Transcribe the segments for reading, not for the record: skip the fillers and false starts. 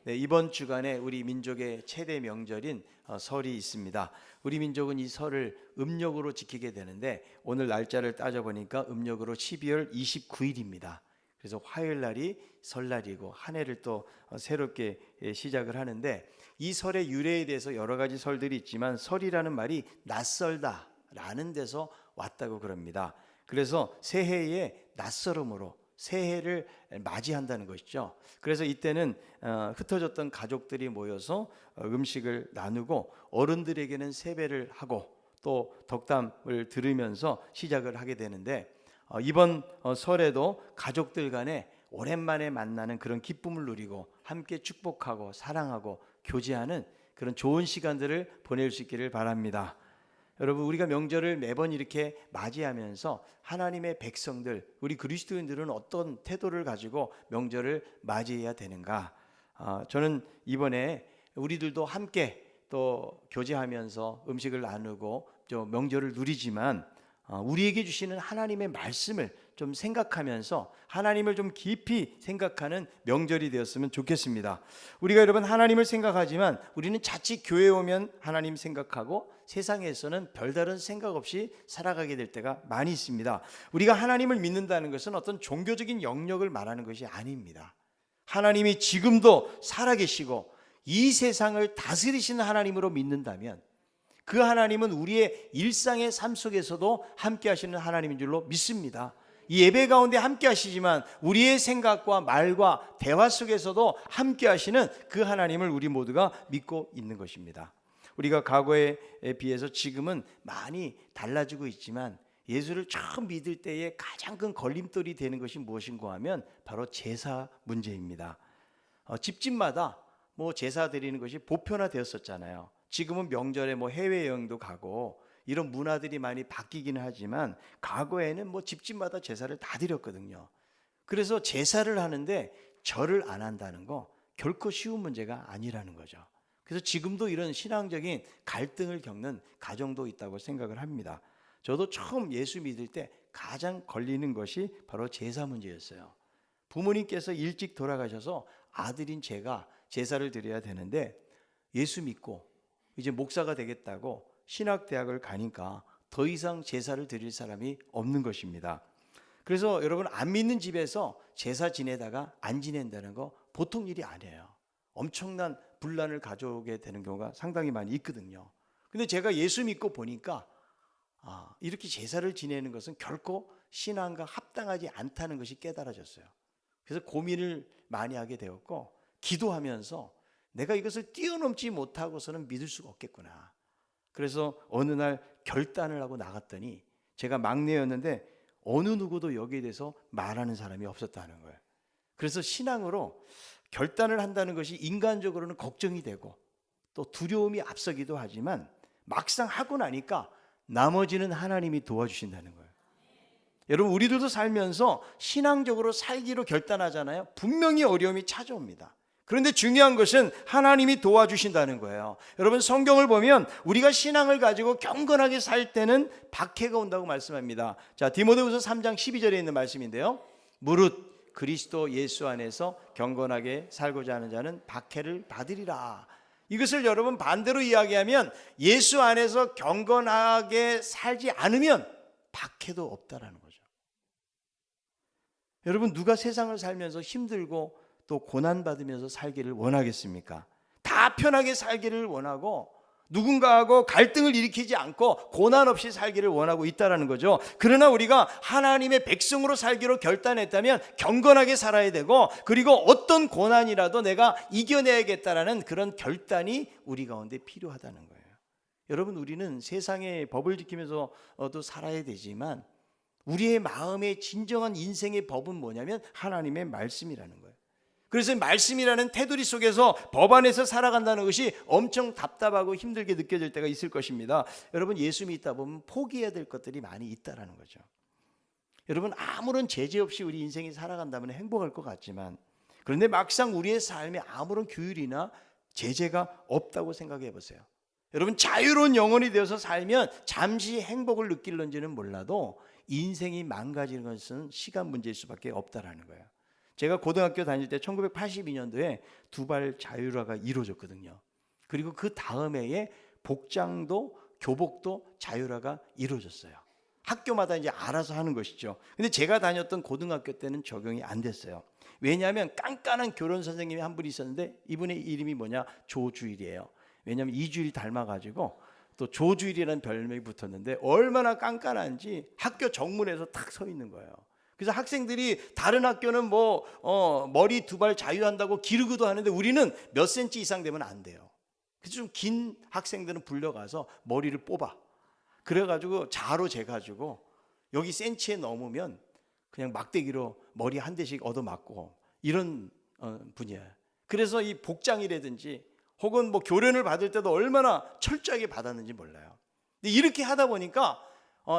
이번 주간에 우리 민족의 최대 명절인 설이 있습니다. 우리 민족은 이 설을 음력으로 지키게 되는데 오늘 날짜를 따져보니까 음력으로 12월 29일입니다. 그래서 화요일 날이 설날이고 한 해를 또 새롭게 시작을 하는데, 이 설의 유래에 대해서 여러 가지 설들이 있지만 설이라는 말이 낯설다 라는 데서 왔다고 그럽니다. 그래서 새해의 낯설음으로 새해를 맞이한다는 것이죠. 그래서 이때는 흩어졌던 가족들이 모여서 음식을 나누고 어른들에게는 세배를 하고 또 덕담을 들으면서 시작을 하게 되는데, 이번 설에도 가족들 간에 오랜만에 만나는 그런 기쁨을 누리고 함께 축복하고 사랑하고 교제하는 그런 좋은 시간들을 보낼 수 있기를 바랍니다. 여러분, 우리가 명절을 매번 이렇게 맞이하면서 하나님의 백성들, 우리 그리스도인들은 어떤 태도를 가지고 명절을 맞이해야 되는가? 저는 이번에 우리들도 함께 또 교제하면서 음식을 나누고 좀 명절을 누리지만 우리에게 주시는 하나님의 말씀을 좀 생각하면서 하나님을 좀 깊이 생각하는 명절이 되었으면 좋겠습니다. 우리가 여러분 하나님을 생각하지만 우리는 자칫 교회에 오면 하나님 생각하고 세상에서는 별다른 생각 없이 살아가게 될 때가 많이 있습니다. 우리가 하나님을 믿는다는 것은 어떤 종교적인 영역을 말하는 것이 아닙니다. 하나님이 지금도 살아계시고 이 세상을 다스리시는 하나님으로 믿는다면 그 하나님은 우리의 일상의 삶 속에서도 함께 하시는 하나님인 줄로 믿습니다. 이 예배 가운데 함께 하시지만 우리의 생각과 말과 대화 속에서도 함께 하시는 그 하나님을 우리 모두가 믿고 있는 것입니다. 우리가 과거에 비해서 지금은 많이 달라지고 있지만 예수를 처음 믿을 때에 가장 큰 걸림돌이 되는 것이 무엇인가 하면 바로 제사 문제입니다. 집집마다 제사 드리는 것이 보편화되었었잖아요. 지금은 명절에 해외여행도 가고 이런 문화들이 많이 바뀌기는 하지만 과거에는 집집마다 제사를 다 드렸거든요. 그래서 제사를 하는데 절을 안 한다는 거 결코 쉬운 문제가 아니라는 거죠. 그래서 지금도 이런 신앙적인 갈등을 겪는 가정도 있다고 생각을 합니다. 저도 처음 예수 믿을 때 가장 걸리는 것이 바로 제사 문제였어요. 부모님께서 일찍 돌아가셔서 아들인 제가 제사를 드려야 되는데 예수 믿고 이제 목사가 되겠다고 신학대학을 가니까 더 이상 제사를 드릴 사람이 없는 것입니다. 그래서 여러분, 안 믿는 집에서 제사 지내다가 안 지낸다는 거 보통 일이 아니에요. 엄청난 분란을 가져오게 되는 경우가 상당히 많이 있거든요. 근데 제가 예수 믿고 보니까 이렇게 제사를 지내는 것은 결코 신앙과 합당하지 않다는 것이 깨달아졌어요. 그래서 고민을 많이 하게 되었고 기도하면서 내가 이것을 뛰어넘지 못하고서는 믿을 수가 없겠구나. 그래서 어느 날 결단을 하고 나갔더니 제가 막내였는데 어느 누구도 여기에 대해서 말하는 사람이 없었다는 거예요. 그래서 신앙으로 결단을 한다는 것이 인간적으로는 걱정이 되고 또 두려움이 앞서기도 하지만 막상 하고 나니까 나머지는 하나님이 도와주신다는 거예요. 여러분, 우리들도 살면서 신앙적으로 살기로 결단하잖아요. 분명히 어려움이 찾아옵니다. 그런데 중요한 것은 하나님이 도와주신다는 거예요. 여러분, 성경을 보면 우리가 신앙을 가지고 경건하게 살 때는 박해가 온다고 말씀합니다. 자, 디모데후서 3장 12절에 있는 말씀인데요. 무릇 그리스도 예수 안에서 경건하게 살고자 하는 자는 박해를 받으리라. 이것을 여러분 반대로 이야기하면 예수 안에서 경건하게 살지 않으면 박해도 없다라는 거죠. 여러분, 누가 세상을 살면서 힘들고 또 고난받으면서 살기를 원하겠습니까? 다 편하게 살기를 원하고 누군가하고 갈등을 일으키지 않고 고난 없이 살기를 원하고 있다는 거죠. 그러나 우리가 하나님의 백성으로 살기로 결단했다면 경건하게 살아야 되고, 그리고 어떤 고난이라도 내가 이겨내야겠다라는 그런 결단이 우리 가운데 필요하다는 거예요. 여러분, 우리는 세상의 법을 지키면서도 살아야 되지만 우리의 마음의 진정한 인생의 법은 뭐냐면 하나님의 말씀이라는 거예요. 그래서 말씀이라는 테두리 속에서 법 안에서 살아간다는 것이 엄청 답답하고 힘들게 느껴질 때가 있을 것입니다. 여러분, 예수 믿다 보면 포기해야 될 것들이 많이 있다라는 거죠. 여러분, 아무런 제재 없이 우리 인생이 살아간다면 행복할 것 같지만, 그런데 막상 우리의 삶에 아무런 규율이나 제재가 없다고 생각해 보세요. 여러분, 자유로운 영혼이 되어서 살면 잠시 행복을 느낄런지는 몰라도 인생이 망가지는 것은 시간 문제일 수밖에 없다라는 거예요. 제가 고등학교 다닐 때 1982년도에 두발 자율화가 이루어졌거든요. 그리고 그 다음 해에 복장도 교복도 자율화가 이루어졌어요. 학교마다 이제 알아서 하는 것이죠. 근데 제가 다녔던 고등학교 때는 적용이 안 됐어요. 왜냐하면 깐깐한 교련 선생님이 한 분이 있었는데 이분의 이름이 뭐냐? 조주일이에요. 왜냐하면 이주일 닮아가지고 또 조주일이라는 별명이 붙었는데 얼마나 깐깐한지 학교 정문에서 탁 서 있는 거예요. 그래서 학생들이 다른 학교는 머리 두발 자유한다고 기르기도 하는데 우리는 몇 센치 이상 되면 안 돼요. 그래서 좀 긴 학생들은 불려가서 머리를 뽑아. 그래가지고 자로 재가지고 여기 센치에 넘으면 그냥 막대기로 머리 한 대씩 얻어맞고 이런 분이에요. 그래서 이 복장이라든지 혹은 교련을 받을 때도 얼마나 철저하게 받았는지 몰라요. 근데 이렇게 하다 보니까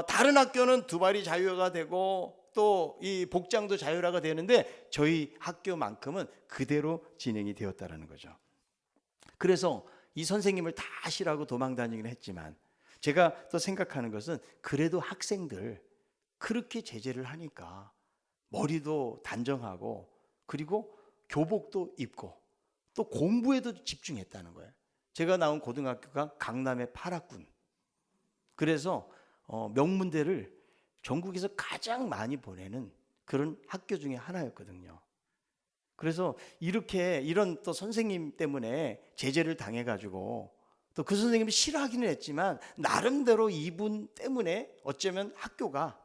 다른 학교는 두발이 자유화가 되고 또 이 복장도 자율화가 되는데 저희 학교만큼은 그대로 진행이 되었다라는 거죠. 그래서 이 선생님을 다 싫어하고 도망다니긴 했지만 제가 또 생각하는 것은 그래도 학생들 그렇게 제재를 하니까 머리도 단정하고 그리고 교복도 입고 또 공부에도 집중했다는 거예요. 제가 나온 고등학교가 강남의 8학군. 그래서 명문대를 전국에서 가장 많이 보내는 그런 학교 중에 하나였거든요. 그래서 이런 또 선생님 때문에 제재를 당해가지고 또 그 선생님이 싫어하기는 했지만 나름대로 이분 때문에 어쩌면 학교가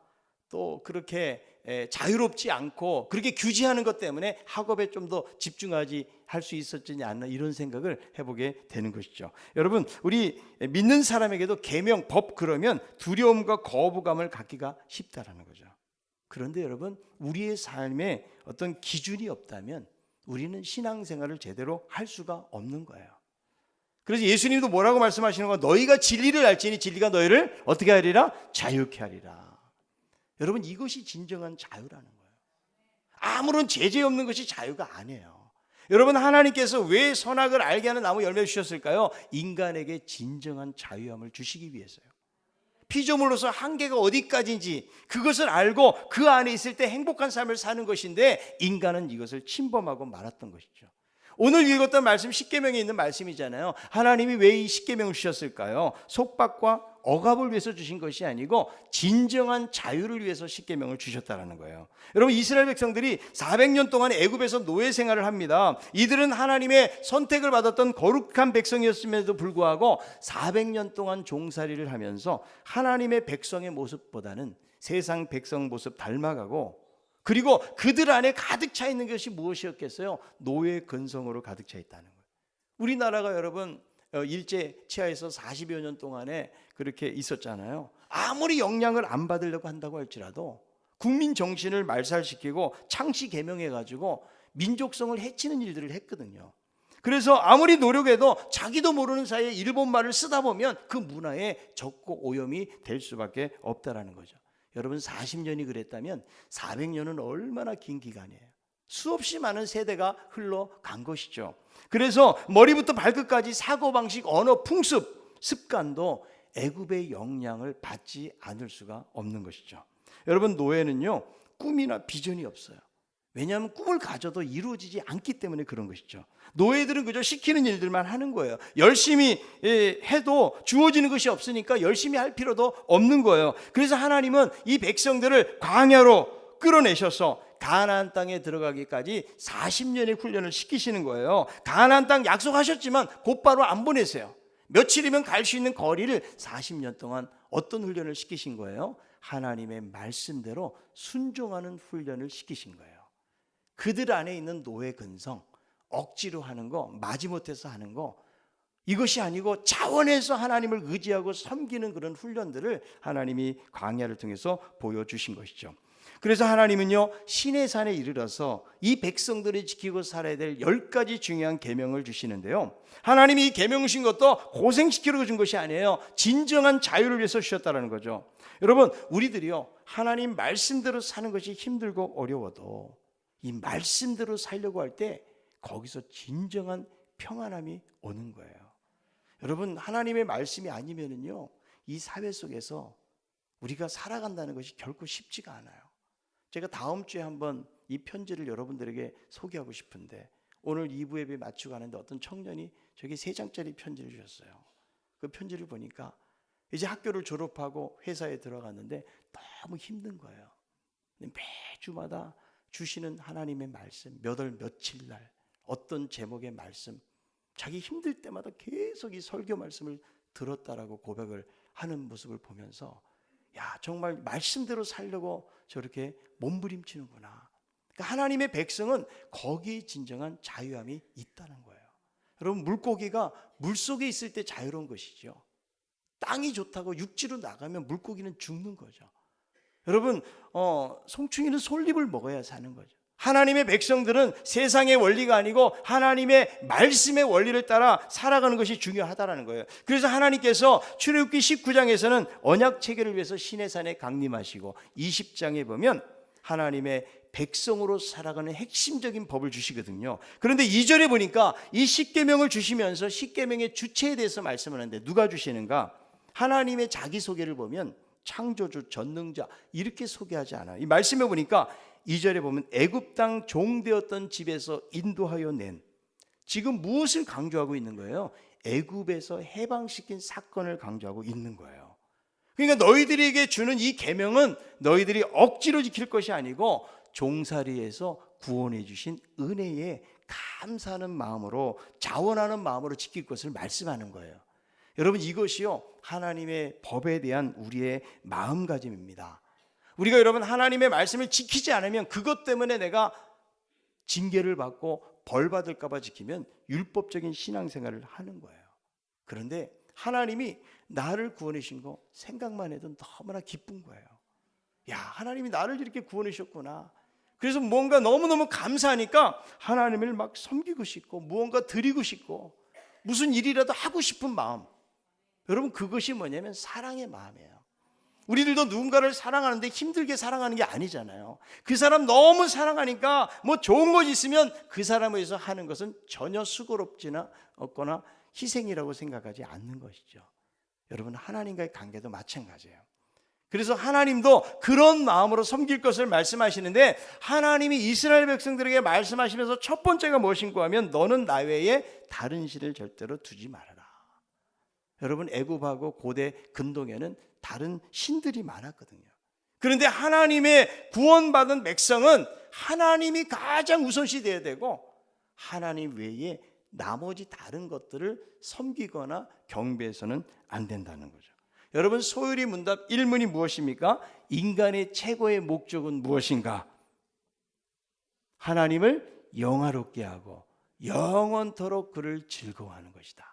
또 그렇게 자유롭지 않고 그렇게 규제하는 것 때문에 학업에 좀 더 집중하지 할 수 있었지 않나 이런 생각을 해보게 되는 것이죠. 여러분 우리 믿는 사람에게도 계명 법 그러면 두려움과 거부감을 갖기가 쉽다라는 거죠. 그런데 여러분 우리의 삶에 어떤 기준이 없다면 우리는 신앙생활을 제대로 할 수가 없는 거예요. 그래서 예수님도 뭐라고 말씀하시는 거야? 너희가 진리를 알지니 진리가 너희를 어떻게 하리라? 자유케 하리라. 여러분 이것이 진정한 자유라는 거예요. 아무런 제재 없는 것이 자유가 아니에요. 여러분 하나님께서 왜 선악을 알게 하는 나무 열매를 주셨을까요? 인간에게 진정한 자유함을 주시기 위해서요. 피조물로서 한계가 어디까지인지 그것을 알고 그 안에 있을 때 행복한 삶을 사는 것인데 인간은 이것을 침범하고 말았던 것이죠. 오늘 읽었던 말씀 십계명에 있는 말씀이잖아요. 하나님이 왜 이 십계명을 주셨을까요? 속박과 억압을 위해서 주신 것이 아니고 진정한 자유를 위해서 십계명을 주셨다는 거예요. 여러분 이스라엘 백성들이 400년 동안 애굽에서 노예 생활을 합니다. 이들은 하나님의 선택을 받았던 거룩한 백성이었음에도 불구하고 400년 동안 종살이를 하면서 하나님의 백성의 모습보다는 세상 백성 모습 닮아가고 그리고 그들 안에 가득 차 있는 것이 무엇이었겠어요? 노예 근성으로 가득 차 있다는 거예요. 우리나라가 여러분 일제 치하에서 40여 년 동안에 그렇게 있었잖아요. 아무리 영향을 안 받으려고 한다고 할지라도 국민 정신을 말살시키고 창시 개명해가지고 민족성을 해치는 일들을 했거든요. 그래서 아무리 노력해도 자기도 모르는 사이에 일본말을 쓰다 보면 그 문화에 적고 오염이 될 수밖에 없다라는 거죠. 여러분 40년이 그랬다면 400년은 얼마나 긴 기간이에요. 수없이 많은 세대가 흘러간 것이죠. 그래서 머리부터 발끝까지 사고방식, 언어, 풍습, 습관도 애굽의 영향을 받지 않을 수가 없는 것이죠. 여러분 노예는요 꿈이나 비전이 없어요. 왜냐하면 꿈을 가져도 이루어지지 않기 때문에 그런 것이죠. 노예들은 그저 시키는 일들만 하는 거예요. 열심히 해도 주어지는 것이 없으니까 열심히 할 필요도 없는 거예요. 그래서 하나님은 이 백성들을 광야로 끌어내셔서 가나안 땅에 들어가기까지 40년의 훈련을 시키시는 거예요. 가나안 땅 약속하셨지만 곧바로 안 보내세요. 며칠이면 갈 수 있는 거리를 40년 동안 어떤 훈련을 시키신 거예요? 하나님의 말씀대로 순종하는 훈련을 시키신 거예요. 그들 안에 있는 노예 근성, 억지로 하는 거, 마지못해서 하는 거, 이것이 아니고 자원해서 하나님을 의지하고 섬기는 그런 훈련들을 하나님이 광야를 통해서 보여주신 것이죠. 그래서 하나님은요 시내산에 이르러서 이 백성들이 지키고 살아야 될 10가지 중요한 계명을 주시는데요, 하나님이 이 계명을 주신 것도 고생시키려고 준 것이 아니에요. 진정한 자유를 위해서 주셨다는 거죠. 여러분 우리들이요 하나님 말씀대로 사는 것이 힘들고 어려워도 이 말씀대로 살려고 할 때 거기서 진정한 평안함이 오는 거예요. 여러분 하나님의 말씀이 아니면은요 이 사회 속에서 우리가 살아간다는 것이 결코 쉽지가 않아요. 제가 다음 주에 한번 이 편지를 여러분들에게 소개하고 싶은데, 오늘 2부 예배 마치고 가는데 어떤 청년이 저기 3장짜리 편지를 주셨어요. 그 편지를 보니까 이제 학교를 졸업하고 회사에 들어갔는데 너무 힘든 거예요. 매주마다 주시는 하나님의 말씀, 몇 월 며칠 날 어떤 제목의 말씀, 자기 힘들 때마다 계속 이 설교 말씀을 들었다라고 고백을 하는 모습을 보면서, 야, 정말 말씀대로 살려고 저렇게 몸부림치는구나. 그러니까 하나님의 백성은 거기에 진정한 자유함이 있다는 거예요. 여러분, 물고기가 물속에 있을 때 자유로운 것이죠. 땅이 좋다고 육지로 나가면 물고기는 죽는 거죠. 여러분, 송충이는 솔잎을 먹어야 사는 거죠. 하나님의 백성들은 세상의 원리가 아니고 하나님의 말씀의 원리를 따라 살아가는 것이 중요하다는 거예요. 그래서 하나님께서 출애굽기 19장에서는 언약 체계를 위해서 시내산에 강림하시고 20장에 보면 하나님의 백성으로 살아가는 핵심적인 법을 주시거든요. 그런데 2절에 보니까 이 십계명을 주시면서 십계명의 주체에 대해서 말씀을 하는데 누가 주시는가? 하나님의 자기소개를 보면 창조주, 전능자 이렇게 소개하지 않아요. 이 말씀에 보니까 2절에 보면 애굽 땅 종되었던 집에서 인도하여 낸, 지금 무엇을 강조하고 있는 거예요? 애굽에서 해방시킨 사건을 강조하고 있는 거예요. 그러니까 너희들에게 주는 이 계명은 너희들이 억지로 지킬 것이 아니고 종살이에서 구원해 주신 은혜에 감사하는 마음으로, 자원하는 마음으로 지킬 것을 말씀하는 거예요. 여러분, 이것이요 하나님의 법에 대한 우리의 마음가짐입니다. 우리가 여러분 하나님의 말씀을 지키지 않으면, 그것 때문에 내가 징계를 받고 벌 받을까 봐 지키면 율법적인 신앙생활을 하는 거예요. 그런데 하나님이 나를 구원해 주신 거 생각만 해도 너무나 기쁜 거예요. 야, 하나님이 나를 이렇게 구원해 주셨구나. 그래서 뭔가 너무너무 감사하니까 하나님을 막 섬기고 싶고 무언가 드리고 싶고 무슨 일이라도 하고 싶은 마음. 여러분, 그것이 뭐냐면 사랑의 마음이에요. 우리들도 누군가를 사랑하는데 힘들게 사랑하는 게 아니잖아요. 그 사람 너무 사랑하니까 뭐 좋은 것 있으면 그 사람을 위해서 하는 것은 전혀 수고롭지나 없거나 희생이라고 생각하지 않는 것이죠. 여러분, 하나님과의 관계도 마찬가지예요. 그래서 하나님도 그런 마음으로 섬길 것을 말씀하시는데, 하나님이 이스라엘 백성들에게 말씀하시면서 첫 번째가 무엇인가 하면 너는 나 외에 다른 신을 절대로 두지 말아라. 여러분, 애굽하고 고대 근동에는 다른 신들이 많았거든요. 그런데 하나님의 구원받은 백성은 하나님이 가장 우선시 되어야 되고, 하나님 외에 나머지 다른 것들을 섬기거나 경배해서는 안 된다는 거죠. 여러분, 소율이 문답 1문이 무엇입니까? 인간의 최고의 목적은 무엇인가? 하나님을 영화롭게 하고 영원토록 그를 즐거워하는 것이다.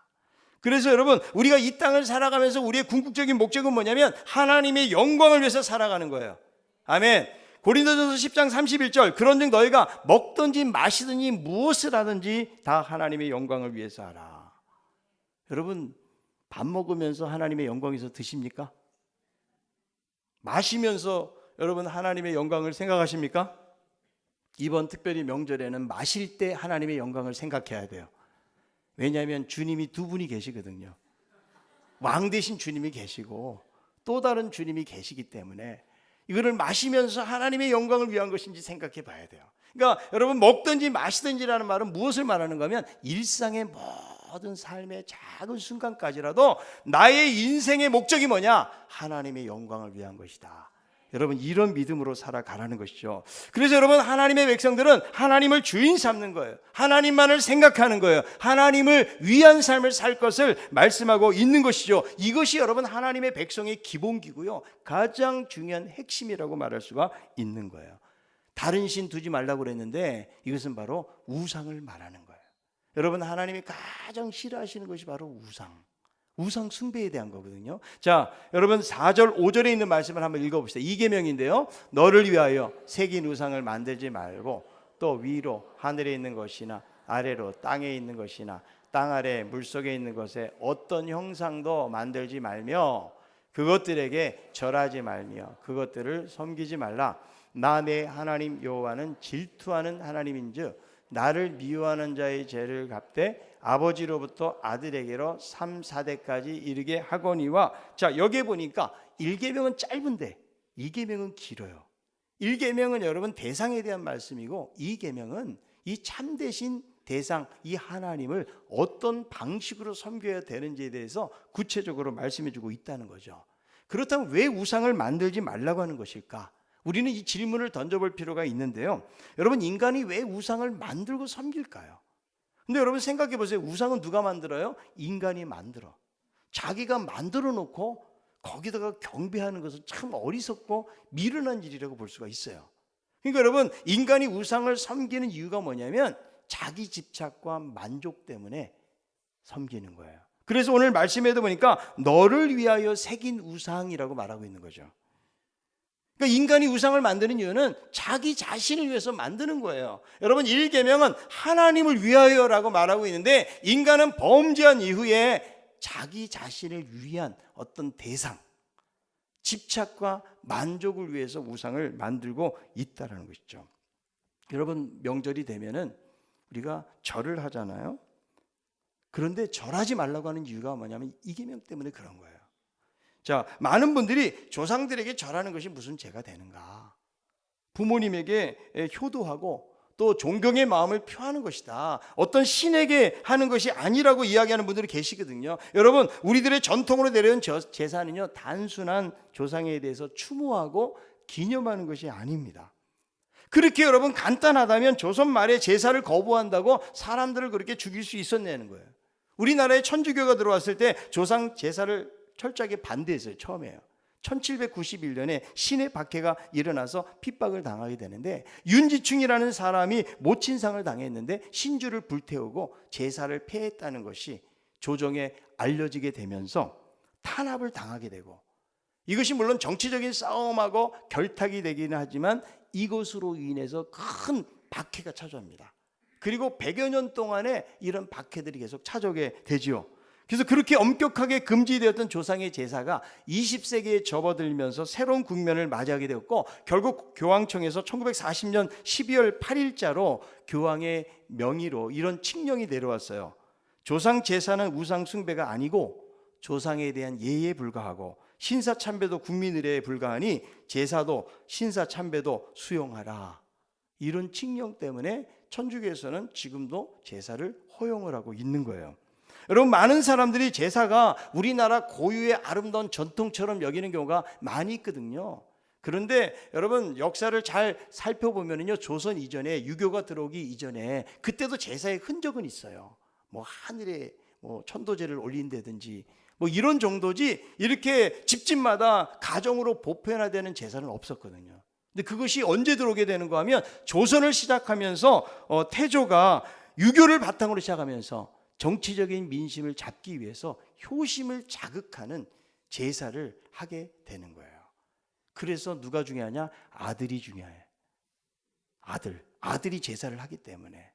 그래서 여러분, 우리가 이 땅을 살아가면서 우리의 궁극적인 목적은 뭐냐면 하나님의 영광을 위해서 살아가는 거예요. 아멘. 고린도전서 10장 31절, 그런즉 너희가 먹든지 마시든지 무엇을 하든지 다 하나님의 영광을 위해서 하라. 여러분, 밥 먹으면서 하나님의 영광에서 드십니까? 마시면서 여러분 하나님의 영광을 생각하십니까? 이번 특별히 명절에는 마실 때 하나님의 영광을 생각해야 돼요. 왜냐하면 주님이 두 분이 계시거든요. 왕 대신 주님이 계시고 또 다른 주님이 계시기 때문에 이거를 마시면서 하나님의 영광을 위한 것인지 생각해 봐야 돼요. 그러니까 여러분, 먹든지 마시든지라는 말은 무엇을 말하는 거면 일상의 모든 삶의 작은 순간까지라도 나의 인생의 목적이 뭐냐? 하나님의 영광을 위한 것이다. 여러분, 이런 믿음으로 살아가라는 것이죠. 그래서 여러분, 하나님의 백성들은 하나님을 주인 삼는 거예요. 하나님만을 생각하는 거예요. 하나님을 위한 삶을 살 것을 말씀하고 있는 것이죠. 이것이 여러분 하나님의 백성의 기본기고요, 가장 중요한 핵심이라고 말할 수가 있는 거예요. 다른 신 두지 말라고 그랬는데 이것은 바로 우상을 말하는 거예요. 여러분, 하나님이 가장 싫어하시는 것이 바로 우상 숭배에 대한 거거든요. 자, 여러분 4절 5절에 있는 말씀을 한번 읽어봅시다. 이 계명인데요, 너를 위하여 새긴 우상을 만들지 말고 또 위로 하늘에 있는 것이나 아래로 땅에 있는 것이나 땅 아래 물속에 있는 것에 어떤 형상도 만들지 말며 그것들에게 절하지 말며 그것들을 섬기지 말라. 나 내 하나님 여호와는 질투하는 하나님인즉 나를 미워하는 자의 죄를 갚되 아버지로부터 아들에게로 3, 4대까지 이르게 하거니와. 자, 여기에 보니까 1계명은 짧은데 2계명은 길어요. 1계명은 여러분 대상에 대한 말씀이고 2계명은 이 참되신 대상, 이 하나님을 어떤 방식으로 섬겨야 되는지에 대해서 구체적으로 말씀해 주고 있다는 거죠. 그렇다면 왜 우상을 만들지 말라고 하는 것일까? 우리는 이 질문을 던져볼 필요가 있는데요. 여러분, 인간이 왜 우상을 만들고 섬길까요? 근데 여러분 생각해 보세요. 우상은 누가 만들어요? 인간이 만들어. 자기가 만들어 놓고 거기다가 경배하는 것은 참 어리석고 미련한 일이라고 볼 수가 있어요. 그러니까 여러분, 인간이 우상을 섬기는 이유가 뭐냐면 자기 집착과 만족 때문에 섬기는 거예요. 그래서 오늘 말씀에도 보니까 너를 위하여 새긴 우상이라고 말하고 있는 거죠. 그러니까 인간이 우상을 만드는 이유는 자기 자신을 위해서 만드는 거예요. 여러분, 1계명은 하나님을 위하여라고 말하고 있는데 인간은 범죄한 이후에 자기 자신을 위한 어떤 대상, 집착과 만족을 위해서 우상을 만들고 있다는 것이죠. 여러분, 명절이 되면은 우리가 절을 하잖아요. 그런데 절하지 말라고 하는 이유가 뭐냐면 2계명 때문에 그런 거예요. 자, 많은 분들이 조상들에게 절하는 것이 무슨 죄가 되는가? 부모님에게 효도하고 또 존경의 마음을 표하는 것이다. 어떤 신에게 하는 것이 아니라고 이야기하는 분들이 계시거든요. 여러분, 우리들의 전통으로 내려온 제사는요, 단순한 조상에 대해서 추모하고 기념하는 것이 아닙니다. 그렇게 여러분 간단하다면 조선 말에 제사를 거부한다고 사람들을 그렇게 죽일 수 있었냐는 거예요. 우리나라에 천주교가 들어왔을 때 조상 제사를 철저하게 반대했어요. 처음에요. 1791년에 신의 박해가 일어나서 핍박을 당하게 되는데 윤지충이라는 사람이 모친상을 당했는데 신주를 불태우고 제사를 폐했다는 것이 조정에 알려지게 되면서 탄압을 당하게 되고, 이것이 물론 정치적인 싸움하고 결탁이 되기는 하지만 이것으로 인해서 큰 박해가 찾아옵니다. 그리고 100여 년 동안에 이런 박해들이 계속 찾아오게 되지요. 그래서 그렇게 엄격하게 금지되었던 조상의 제사가 20세기에 접어들면서 새로운 국면을 맞이하게 되었고, 결국 교황청에서 1940년 12월 8일자로 교황의 명의로 이런 칙령이 내려왔어요. 조상 제사는 우상 숭배가 아니고 조상에 대한 예에 불과하고 신사 참배도 국민 의례에 불과하니 제사도 신사 참배도 수용하라. 이런 칙령 때문에 천주교에서는 지금도 제사를 허용을 하고 있는 거예요. 여러분, 많은 사람들이 제사가 우리나라 고유의 아름다운 전통처럼 여기는 경우가 많이 있거든요. 그런데 여러분, 역사를 잘 살펴보면요, 조선 이전에, 유교가 들어오기 이전에 그때도 제사의 흔적은 있어요. 뭐 하늘에 천도제를 올린다든지 이런 정도지, 이렇게 집집마다 가정으로 보편화되는 제사는 없었거든요. 근데 그것이 언제 들어오게 되는가 하면 조선을 시작하면서 태조가 유교를 바탕으로 시작하면서 정치적인 민심을 잡기 위해서 효심을 자극하는 제사를 하게 되는 거예요. 그래서 누가 중요하냐? 아들이 중요해. 아들이 제사를 하기 때문에.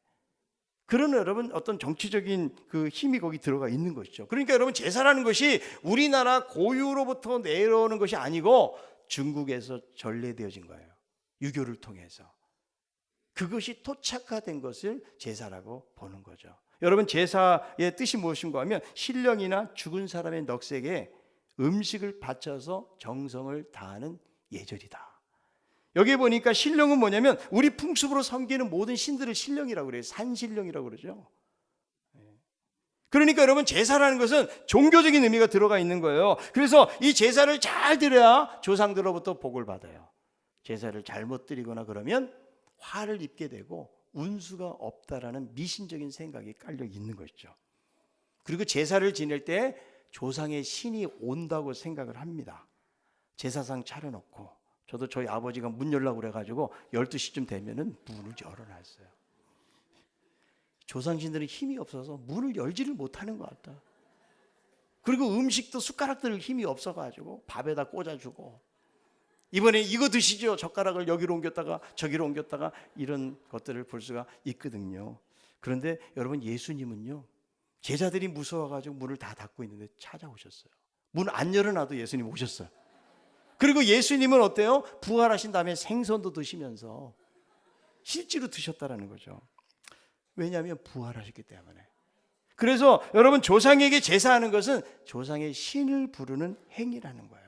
그런 여러분 어떤 정치적인 그 힘이 거기 들어가 있는 것이죠. 그러니까 여러분, 제사라는 것이 우리나라 고유로부터 내려오는 것이 아니고 중국에서 전래되어진 거예요. 유교를 통해서. 그것이 토착화된 것을 제사라고 보는 거죠. 여러분, 제사의 뜻이 무엇인가 하면 신령이나 죽은 사람의 넋에게 음식을 바쳐서 정성을 다하는 예절이다. 여기 보니까 신령은 뭐냐면 우리 풍습으로 섬기는 모든 신들을 신령이라고 그래요. 산신령이라고 그러죠. 그러니까 여러분, 제사라는 것은 종교적인 의미가 들어가 있는 거예요. 그래서 이 제사를 잘 드려야 조상들로부터 복을 받아요. 제사를 잘못 드리거나 그러면 화를 입게 되고 운수가 없다라는 미신적인 생각이 깔려 있는 것이죠. 그리고 제사를 지낼 때 조상의 신이 온다고 생각을 합니다. 제사상 차려놓고, 저도 저희 아버지가 문 열라고 그래가지고 12시쯤 되면은 문을 열어놨어요. 조상신들은 힘이 없어서 문을 열지를 못하는 것 같다. 그리고 음식도 숟가락들 힘이 없어가지고 밥에다 꽂아주고, 이번에 이거 드시죠. 젓가락을 여기로 옮겼다가 저기로 옮겼다가 이런 것들을 볼 수가 있거든요. 그런데 여러분, 예수님은요, 제자들이 무서워가지고 문을 다 닫고 있는데 찾아오셨어요. 문 안 열어놔도 예수님 오셨어요. 그리고 예수님은 어때요? 부활하신 다음에 생선도 드시면서 실제로 드셨다라는 거죠. 왜냐하면 부활하셨기 때문에. 그래서 여러분, 조상에게 제사하는 것은 조상의 신을 부르는 행위라는 거예요.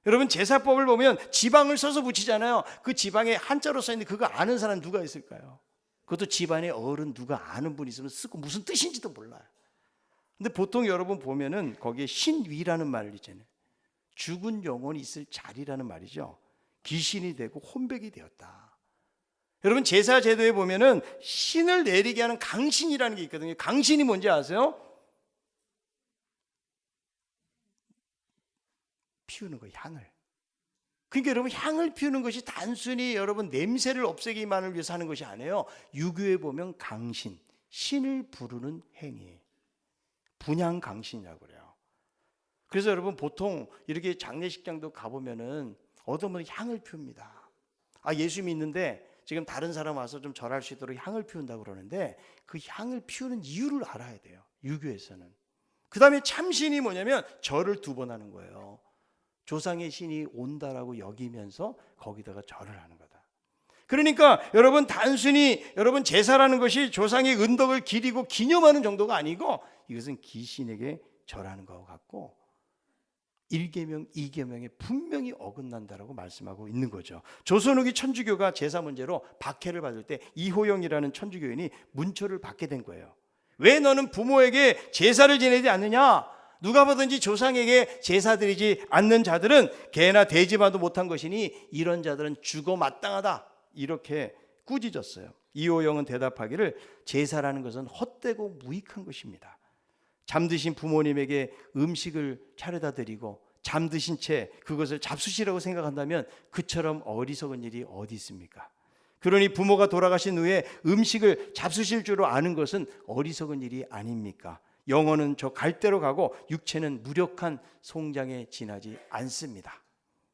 여러분 제사법을 보면 지방을 써서 붙이잖아요. 그 지방에 한자로 써 있는데 그거 아는 사람 누가 있을까요? 그것도 집안에 어른 누가 아는 분이 있으면 쓰고 무슨 뜻인지도 몰라요. 근데 보통 여러분 보면은 거기에 신위라는 말을 있잖아요. 죽은 영혼이 있을 자리라는 말이죠. 귀신이 되고 혼백이 되었다. 여러분 제사 제도에 보면은 신을 내리게 하는 강신이라는 게 있거든요. 강신이 뭔지 아세요? 피우는 거예요, 향을. 그러니까 여러분 향을 피우는 것이 단순히 여러분 냄새를 없애기만을 위해서 하는 것이 아니에요. 유교에 보면 강신, 신을 부르는 행위, 분향 강신이라고 그래요. 그래서 여러분 보통 이렇게 장례식장도 가보면은 어떤 분은 향을 피웁니다. 아, 예수 믿는데 지금 다른 사람 와서 좀 절할 수 있도록 향을 피운다고 그러는데 그 향을 피우는 이유를 알아야 돼요, 유교에서는. 그 다음에 참신이 뭐냐면 절을 2번 하는 거예요. 조상의 신이 온다라고 여기면서 거기다가 절을 하는 거다. 그러니까 여러분 단순히 여러분 제사라는 것이 조상의 은덕을 기리고 기념하는 정도가 아니고 이것은 귀신에게 절하는 것 같고 1계명, 2계명에 분명히 어긋난다라고 말씀하고 있는 거죠. 조선 후기 천주교가 제사 문제로 박해를 받을 때 이호영이라는 천주교인이 문초를 받게 된 거예요. 왜 너는 부모에게 제사를 지내지 않느냐? 누가 보든지 조상에게 제사 드리지 않는 자들은 개나 돼지마도 못한 것이니 이런 자들은 죽어 마땅하다. 이렇게 꾸짖었어요. 이호영은 대답하기를 제사라는 것은 헛되고 무익한 것입니다. 잠드신 부모님에게 음식을 차려다 드리고 잠드신 채 그것을 잡수시라고 생각한다면 그처럼 어리석은 일이 어디 있습니까? 그러니 부모가 돌아가신 후에 음식을 잡수실 줄 아는 것은 어리석은 일이 아닙니까? 영혼은 저 갈대로 가고 육체는 무력한 송장에 지나지 않습니다.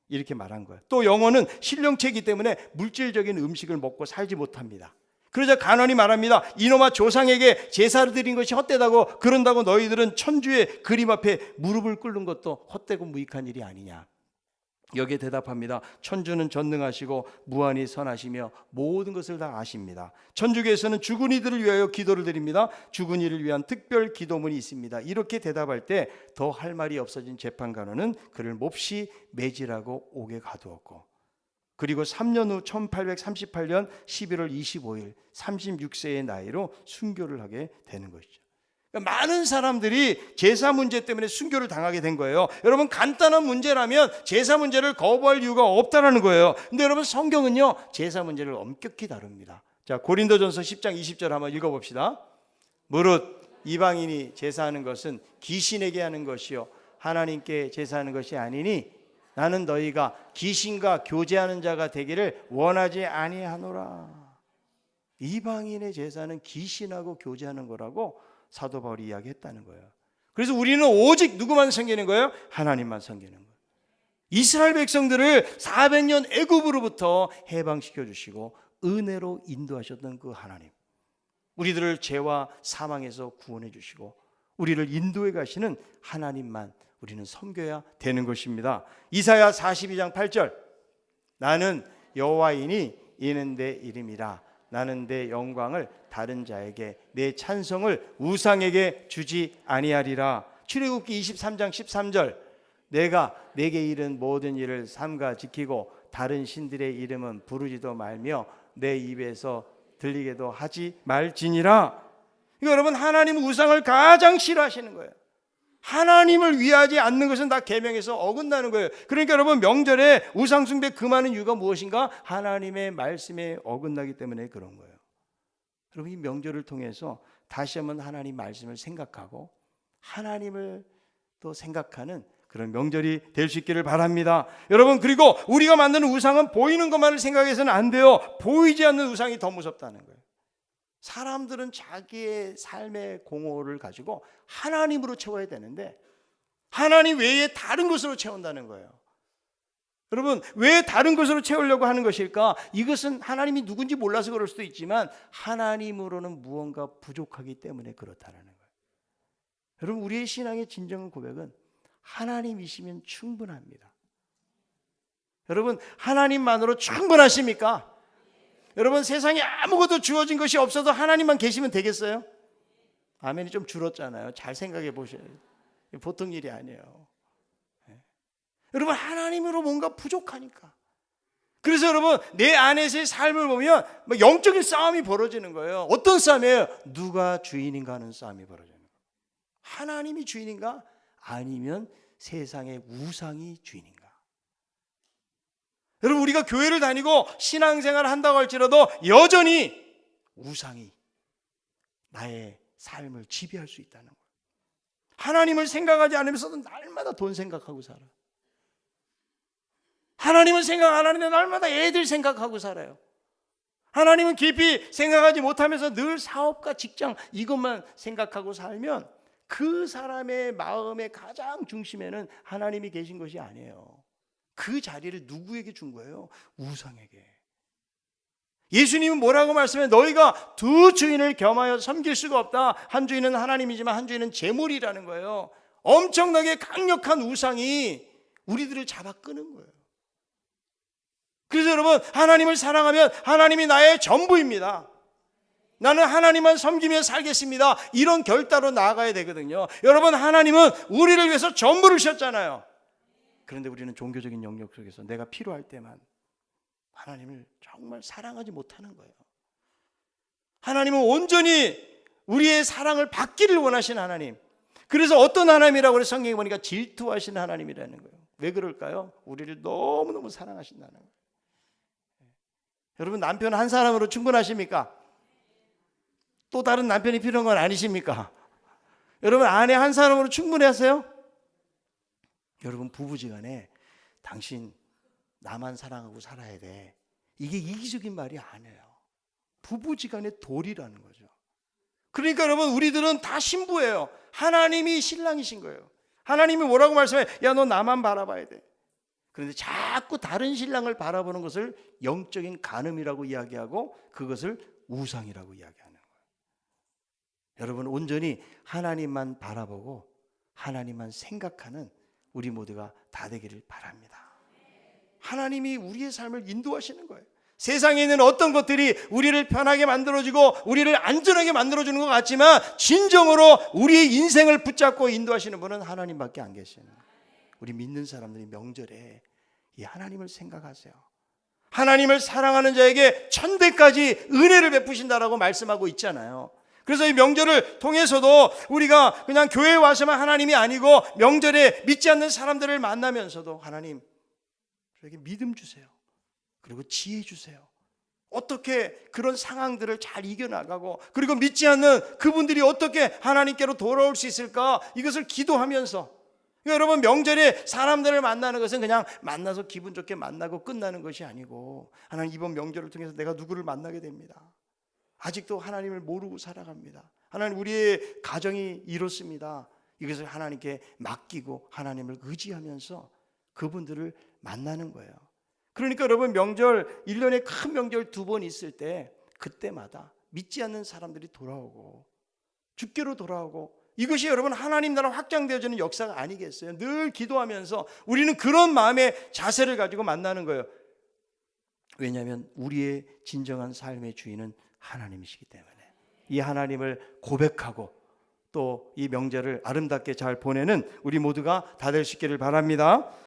이렇게 말한 거예요. 또 영혼은 신령체이기 때문에 물질적인 음식을 먹고 살지 못합니다. 그러자 간언이 말합니다. 이놈아, 조상에게 제사를 드린 것이 헛되다고 그런다고 너희들은 천주의 그림 앞에 무릎을 꿇는 것도 헛되고 무익한 일이 아니냐. 여기에 대답합니다. 천주는 전능하시고 무한히 선하시며 모든 것을 다 아십니다. 천주교에서는 죽은 이들을 위하여 기도를 드립니다. 죽은 이를 위한 특별 기도문이 있습니다. 이렇게 대답할 때 더 할 말이 없어진 재판관원은 그를 몹시 매질하고 옥에 가두었고, 그리고 3년 후 1838년 11월 25일 36세의 나이로 순교를 하게 되는 것이죠. 많은 사람들이 제사 문제 때문에 순교를 당하게 된 거예요. 여러분 간단한 문제라면 제사 문제를 거부할 이유가 없다라는 거예요. 근데 여러분 성경은요 제사 문제를 엄격히 다룹니다. 자, 고린도전서 10장 20절 한번 읽어봅시다. 무릇 이방인이 제사하는 것은 귀신에게 하는 것이요 하나님께 제사하는 것이 아니니 나는 너희가 귀신과 교제하는 자가 되기를 원하지 아니하노라. 이방인의 제사는 귀신하고 교제하는 거라고 사도 바울이 이야기했다는 거예요. 그래서 우리는 오직 누구만 섬기는 거예요? 하나님만 섬기는 거예요. 이스라엘 백성들을 400년 애굽으로부터 해방시켜 주시고 은혜로 인도하셨던 그 하나님, 우리들을 죄와 사망에서 구원해 주시고 우리를 인도해 가시는 하나님만 우리는 섬겨야 되는 것입니다. 이사야 42장 8절, 나는 여호와이니 이는 내 이름이라. 나는 내 영광을 다른 자에게, 내 찬송을 우상에게 주지 아니하리라. 출애굽기 23장 13절, 내가 내게 이른 모든 일을 삼가 지키고 다른 신들의 이름은 부르지도 말며 내 입에서 들리게도 하지 말지니라. 이거 여러분 하나님은 우상을 가장 싫어하시는 거예요. 하나님을 위하지 않는 것은 다 계명에서 어긋나는 거예요. 그러니까 여러분 명절에 우상 숭배 금하는 이유가 무엇인가? 하나님의 말씀에 어긋나기 때문에 그런 거예요. 여러분 이 명절을 통해서 다시 한번 하나님 말씀을 생각하고 하나님을 또 생각하는 그런 명절이 될 수 있기를 바랍니다. 여러분 그리고 우리가 만드는 우상은 보이는 것만을 생각해서는 안 돼요. 보이지 않는 우상이 더 무섭다는 거예요. 사람들은 자기의 삶의 공허를 가지고 하나님으로 채워야 되는데 하나님 외에 다른 것으로 채운다는 거예요. 여러분 왜 다른 것으로 채우려고 하는 것일까? 이것은 하나님이 누군지 몰라서 그럴 수도 있지만 하나님으로는 무언가 부족하기 때문에 그렇다는 거예요. 여러분 우리의 신앙의 진정한 고백은 하나님이시면 충분합니다. 여러분 하나님만으로 충분하십니까? 여러분 세상에 아무것도 주어진 것이 없어도 하나님만 계시면 되겠어요? 아멘이 좀 줄었잖아요. 잘 생각해 보셔야 돼요. 보통 일이 아니에요. 여러분, 하나님으로 뭔가 부족하니까. 그래서 여러분, 내 안에서의 삶을 보면 영적인 싸움이 벌어지는 거예요. 어떤 싸움이에요? 누가 주인인가 하는 싸움이 벌어지는 거예요. 하나님이 주인인가? 아니면 세상의 우상이 주인인가? 여러분, 우리가 교회를 다니고 신앙생활을 한다고 할지라도 여전히 우상이 나의 삶을 지배할 수 있다는 거예요. 하나님을 생각하지 않으면서도 날마다 돈 생각하고 살아. 하나님은 생각 안 하는데 날마다 애들 생각하고 살아요. 하나님은 깊이 생각하지 못하면서 늘 사업과 직장 이것만 생각하고 살면 그 사람의 마음의 가장 중심에는 하나님이 계신 것이 아니에요. 그 자리를 누구에게 준 거예요? 우상에게. 예수님은 뭐라고 말씀해? 너희가 두 주인을 겸하여 섬길 수가 없다. 한 주인은 하나님이지만 한 주인은 재물이라는 거예요. 엄청나게 강력한 우상이 우리들을 잡아 끄는 거예요. 그래서 여러분, 하나님을 사랑하면 하나님이 나의 전부입니다. 나는 하나님만 섬기며 살겠습니다. 이런 결단으로 나아가야 되거든요. 여러분, 하나님은 우리를 위해서 전부를 주셨잖아요. 그런데 우리는 종교적인 영역 속에서 내가 필요할 때만 하나님을 정말 사랑하지 못하는 거예요. 하나님은 온전히 우리의 사랑을 받기를 원하시는 하나님. 그래서 어떤 하나님이라고 그래 성경에 보니까 질투하시는 하나님이라는 거예요. 왜 그럴까요? 우리를 너무너무 사랑하신다는 거예요. 여러분, 남편 한 사람으로 충분하십니까? 또 다른 남편이 필요한 건 아니십니까? 여러분, 아내 한 사람으로 충분하세요? 여러분, 부부지간에 당신 나만 사랑하고 살아야 돼, 이게 이기적인 말이 아니에요. 부부지간의 도리라는 거죠. 그러니까 여러분, 우리들은 다 신부예요. 하나님이 신랑이신 거예요. 하나님이 뭐라고 말씀해? 야, 너 나만 바라봐야 돼. 그런데 자꾸 다른 신랑을 바라보는 것을 영적인 간음이라고 이야기하고 그것을 우상이라고 이야기하는 거예요. 여러분, 온전히 하나님만 바라보고 하나님만 생각하는 우리 모두가 다 되기를 바랍니다. 하나님이 우리의 삶을 인도하시는 거예요. 세상에 있는 어떤 것들이 우리를 편하게 만들어주고 우리를 안전하게 만들어주는 것 같지만 진정으로 우리의 인생을 붙잡고 인도하시는 분은 하나님밖에 안 계시는 거예요. 우리 믿는 사람들이 명절에 이 하나님을 생각하세요. 하나님을 사랑하는 자에게 천대까지 은혜를 베푸신다라고 말씀하고 있잖아요. 그래서 이 명절을 통해서도 우리가 그냥 교회에 와서만 하나님이 아니고 명절에 믿지 않는 사람들을 만나면서도 하나님, 저에게 믿음 주세요. 그리고 지혜 주세요. 어떻게 그런 상황들을 잘 이겨나가고, 그리고 믿지 않는 그분들이 어떻게 하나님께로 돌아올 수 있을까, 이것을 기도하면서. 여러분, 명절에 사람들을 만나는 것은 그냥 만나서 기분 좋게 만나고 끝나는 것이 아니고, 하나님, 이번 명절을 통해서 내가 누구를 만나게 됩니다. 아직도 하나님을 모르고 살아갑니다. 하나님, 우리의 가정이 이렇습니다. 이것을 하나님께 맡기고 하나님을 의지하면서 그분들을 만나는 거예요. 그러니까 여러분, 명절, 1년에 큰 명절 2번 있을 때 그때마다 믿지 않는 사람들이 돌아오고 주께로 돌아오고, 이것이 여러분 하나님 나라 확장되어지는 역사가 아니겠어요? 늘 기도하면서 우리는 그런 마음의 자세를 가지고 만나는 거예요. 왜냐하면 우리의 진정한 삶의 주인은 하나님이시기 때문에 이 하나님을 고백하고 또 이 명절을 아름답게 잘 보내는 우리 모두가 다 될 수 있기를 바랍니다.